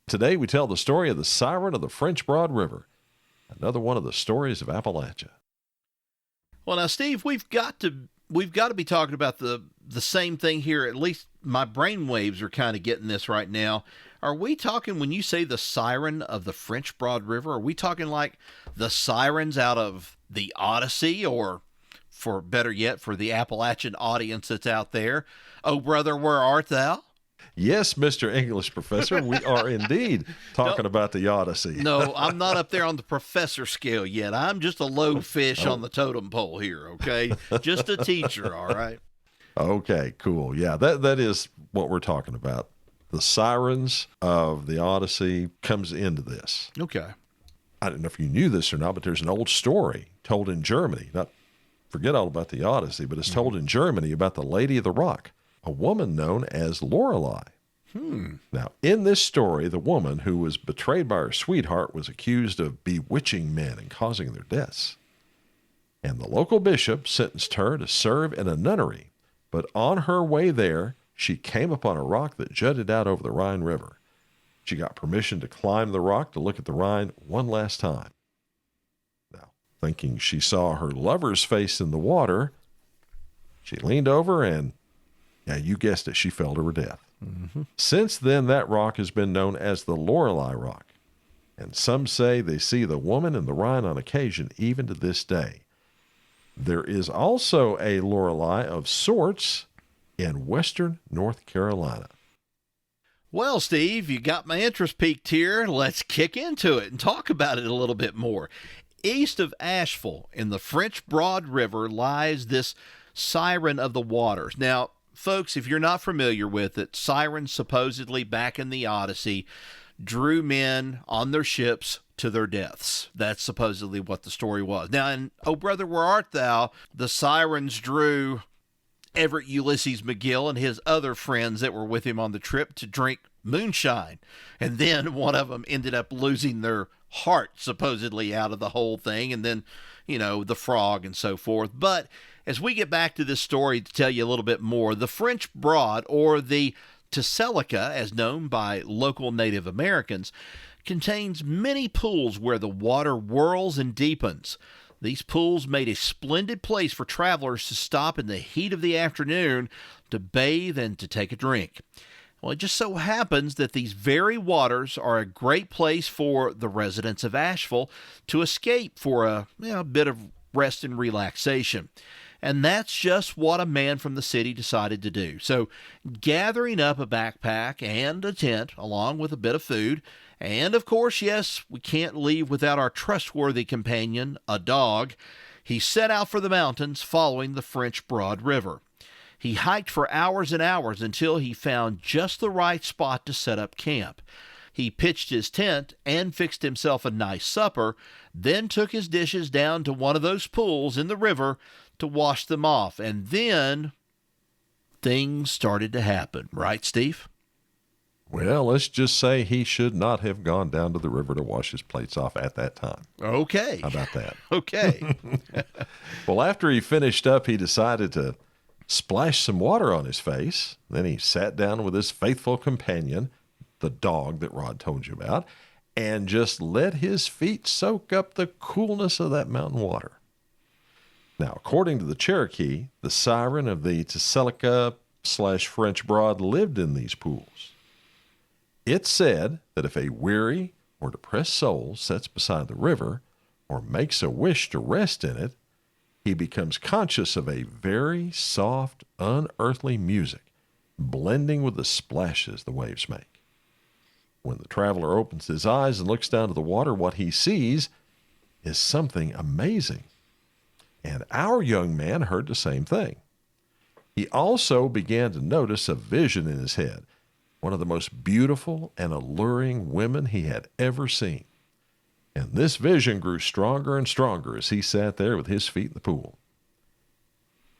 Today we tell the story of the Siren of the French Broad River, another one of the stories of Appalachia. Well, now, Steve, we've got to be talking about the same thing here. At least my brain waves are kind of getting this right now. Are we talking, when you say the Siren of the French Broad River, are we talking like the sirens out of the Odyssey, or, for better yet, for the Appalachian audience that's out there, "Oh, brother, where art thou"? Yes, Mr. English Professor, we are indeed talking about the Odyssey. No, I'm not up there on the professor scale yet. I'm just a low fish on the totem pole here, okay? Just a teacher, all right? Okay, cool. Yeah, that is what we're talking about. The sirens of the Odyssey comes into this. Okay. I don't know if you knew this or not, but there's an old story told in Germany. Not forget all about the Odyssey, but it's told in Germany about the Lady of the Rock, a woman known as Lorelei. Now, in this story, the woman who was betrayed by her sweetheart was accused of bewitching men and causing their deaths. And the local bishop sentenced her to serve in a nunnery. But on her way there, she came upon a rock that jutted out over the Rhine River. She got permission to climb the rock to look at the Rhine one last time. Now, thinking she saw her lover's face in the water, she leaned over and, yeah, you guessed it, she fell to her death. Since then, that rock has been known as the Lorelei Rock. And some say they see the woman in the Rhine on occasion, even to this day. There is also a Lorelei of sorts in western North Carolina. Well, Steve, you got my interest peaked here. Let's kick into it and talk about it a little bit more. East of Asheville, in the French Broad River, lies this Siren of the Waters. Now, folks, if you're not familiar with it, sirens supposedly back in the Odyssey drew men on their ships to their deaths. That's supposedly what the story was. Now, in "Oh, Brother, Where Art Thou?", the sirens drew Everett Ulysses McGill and his other friends that were with him on the trip to drink moonshine. And then one of them ended up losing their heart, supposedly, out of the whole thing. And then, the frog and so forth. But as we get back to this story to tell you a little bit more, the French Broad, or the Appalachia, as known by local Native Americans, contains many pools where the water whirls and deepens. These pools made a splendid place for travelers to stop in the heat of the afternoon to bathe and to take a drink. Well, it just so happens that these very waters are a great place for the residents of Asheville to escape for a bit of rest and relaxation. And that's just what a man from the city decided to do. So, gathering up a backpack and a tent, along with a bit of food, and of course, yes, we can't leave without our trustworthy companion, a dog, he set out for the mountains following the French Broad River. He hiked for hours and hours until he found just the right spot to set up camp. He pitched his tent and fixed himself a nice supper, then took his dishes down to one of those pools in the river to wash them off. And then things started to happen, right, Steve? Well, let's just say he should not have gone down to the river to wash his plates off at that time. Okay. How about that? Okay. Well, after he finished up, he decided to splash some water on his face. Then he sat down with his faithful companion, the dog that Rod told you about, and just let his feet soak up the coolness of that mountain water. Now, according to the Cherokee, the Siren of the Appalachia/French Broad lived in these pools. It's said that if a weary or depressed soul sits beside the river or makes a wish to rest in it, he becomes conscious of a very soft, unearthly music, blending with the splashes the waves make. When the traveler opens his eyes and looks down to the water, what he sees is something amazing. And our young man heard the same thing. He also began to notice a vision in his head, one of the most beautiful and alluring women he had ever seen. And this vision grew stronger and stronger as he sat there with his feet in the pool.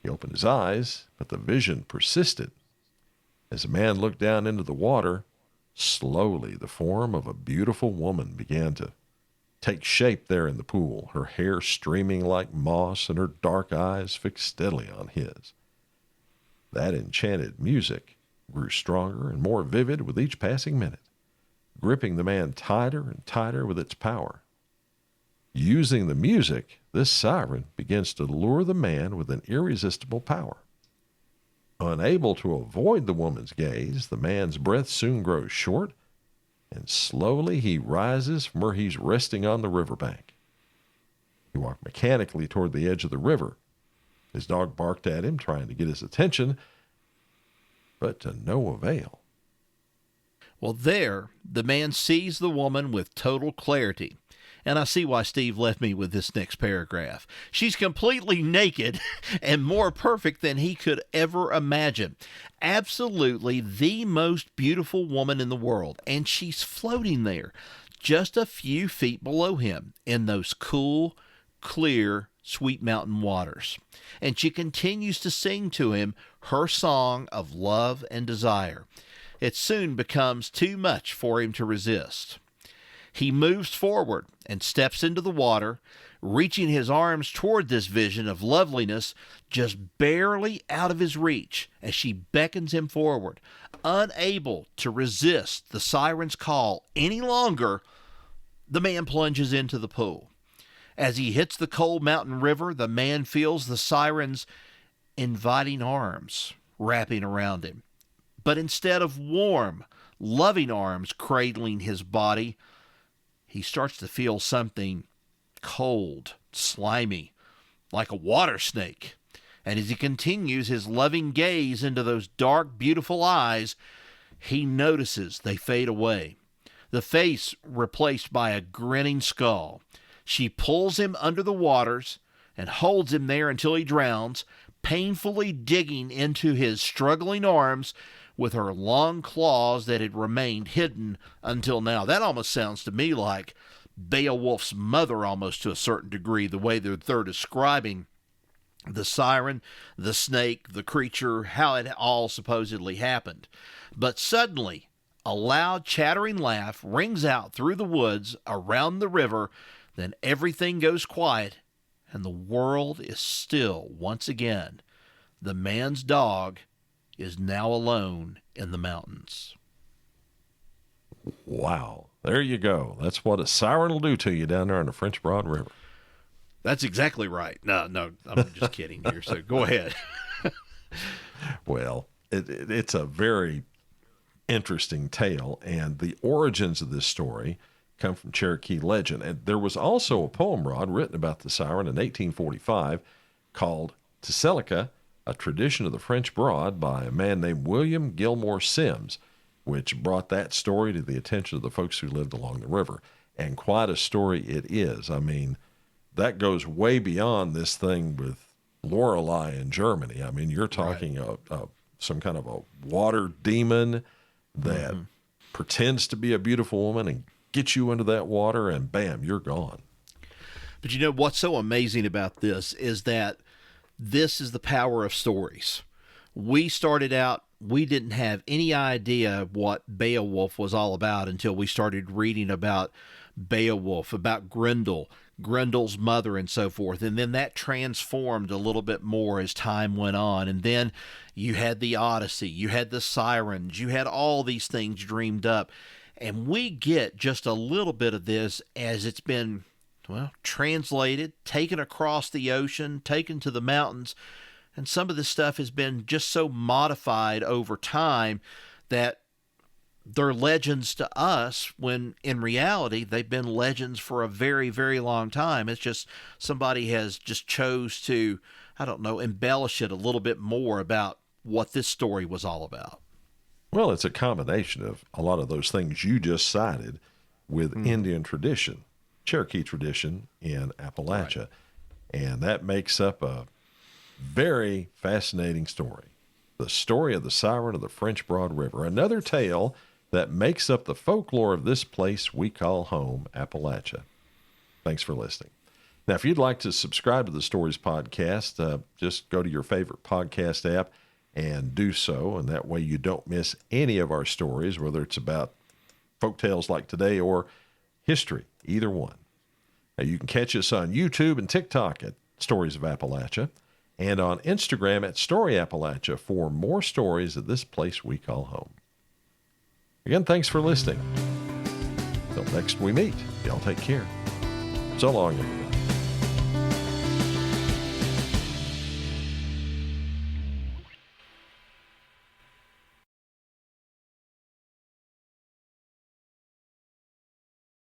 He opened his eyes, but the vision persisted. As the man looked down into the water, slowly the form of a beautiful woman began to take shape there in the pool, her hair streaming like moss and her dark eyes fixed steadily on his. That enchanted music grew stronger and more vivid with each passing minute. gripping the man tighter and tighter with its power. Using the music, this siren begins to lure the man with an irresistible power. Unable to avoid the woman's gaze, the man's breath soon grows short, and slowly he rises from where he's resting on the riverbank. He walked mechanically toward the edge of the river. His dog barked at him, trying to get his attention, but to no avail. Well, there, the man sees the woman with total clarity. And I see why Steve left me with this next paragraph. She's completely naked and more perfect than he could ever imagine. Absolutely the most beautiful woman in the world. And she's floating there, just a few feet below him, in those cool, clear, sweet mountain waters. And she continues to sing to him her song of love and desire. It soon becomes too much for him to resist. He moves forward and steps into the water, reaching his arms toward this vision of loveliness just barely out of his reach as she beckons him forward. Unable to resist the siren's call any longer, the man plunges into the pool. As he hits the cold mountain river, the man feels the siren's inviting arms wrapping around him. But instead of warm, loving arms cradling his body, he starts to feel something cold, slimy, like a water snake. And as he continues his loving gaze into those dark, beautiful eyes, he notices they fade away. The face replaced by a grinning skull. She pulls him under the waters and holds him there until he drowns, painfully digging into his struggling arms with her long claws that had remained hidden until now. That almost sounds to me like Beowulf's mother, almost to a certain degree, the way they're describing the siren, the snake, the creature, how it all supposedly happened. But suddenly, a loud chattering laugh rings out through the woods around the river. Then everything goes quiet, and the world is still once again. The man's dog is now alone in the mountains. Wow. There you go. That's what a siren will do to you down there on the French Broad River. That's exactly right. No, I'm just kidding here, so go ahead. Well, it's a very interesting tale, and the origins of this story come from Cherokee legend. And there was also a poem, Rod, written about the siren in 1845 called Tselica, a tradition of the French Broad, by a man named William Gilmore Simms, which brought that story to the attention of the folks who lived along the river. And quite a story it is. I mean, that goes way beyond this thing with Lorelei in Germany. I mean, you're talking some kind of a water demon that pretends to be a beautiful woman and gets you into that water, and bam, you're gone. But you know what's so amazing about this is that this is the power of stories. We started out, we didn't have any idea what Beowulf was all about until we started reading about Beowulf, about Grendel's mother, and so forth. And then that transformed a little bit more as time went on. And then you had the Odyssey, you had the Sirens, you had all these things dreamed up. And we get just a little bit of this as it's been, translated, taken across the ocean, taken to the mountains. And some of this stuff has been just so modified over time that they're legends to us when in reality they've been legends for a very, very long time. It's just somebody has just chose to, embellish it a little bit more about what this story was all about. Well, it's a combination of a lot of those things you just cited with Indian tradition, Cherokee tradition in Appalachia. Right. And that makes up a very fascinating story. The story of the siren of the French Broad River, another tale that makes up the folklore of this place we call home, Appalachia. Thanks for listening. Now, if you'd like to subscribe to the Stories Podcast, just go to your favorite podcast app and do so, and that way you don't miss any of our stories, whether it's about folk tales like today or history, either one. Now, you can catch us on YouTube and TikTok at Stories of Appalachia, and on Instagram at Story Appalachia for more stories of this place we call home. Again, thanks for listening. Till next we meet, y'all take care. So long, everyone.